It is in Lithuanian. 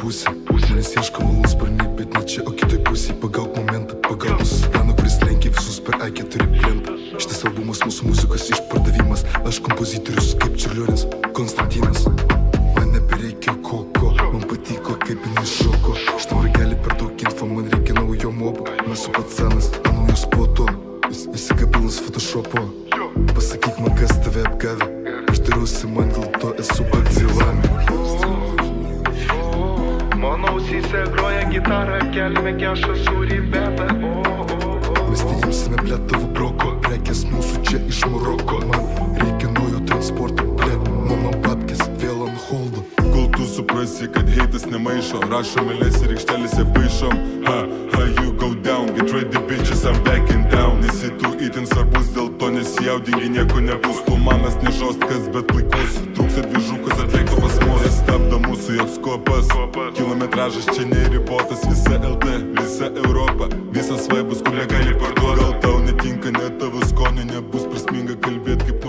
būsi. Manęs ieško malūnsparniai, bet ne čia, o kitoj pusėj. Pagauk momentą, pagauk mūsų sedaną, kuris lenkia visus per A4 plentą. Šitas albumas mūsų muzikos išpardavimas. Aš kompozitorius kaip Čiurlionis, Konstantinas. Man nebereikia koko, man patiko kaip jinai šoko. Šitam ragelį per daug info, man reikia naujo mobo. Mes su patsanas, naujus po to. Įsigapilus Photoshopo. Pasakyk man, kas tave apgavė. Aš dariausi, man dėl to esu bakzilami. Mano ausyse groja gitarą, kelime kešą sūrį bebę. Mes neimsime ble tavo broko, prekės mūsų čia iš Maroko. Man reikia naujo transporto, ble, mano babkės vėl ant holdo. Kol tu suprasi, kad heitas nemaišo, rašom eilės ir aikštelėse paišom. You go down, get ready bitches, I'm backing down. Nesi tu itin svarbus, dėl to nesijaudingi, nieko nebus. Tu manas ne žostkas, bet puikus. Trūksta dvižukus, atleikto pas mus. Stabdo mūsų joks kopas. Kilometražas čia neribotas, visa LT, visa Europa. Visas vaibus, kur negali parduoti. Gal tau netinka, net tavo skonio nebus prasminga kalbėt kaip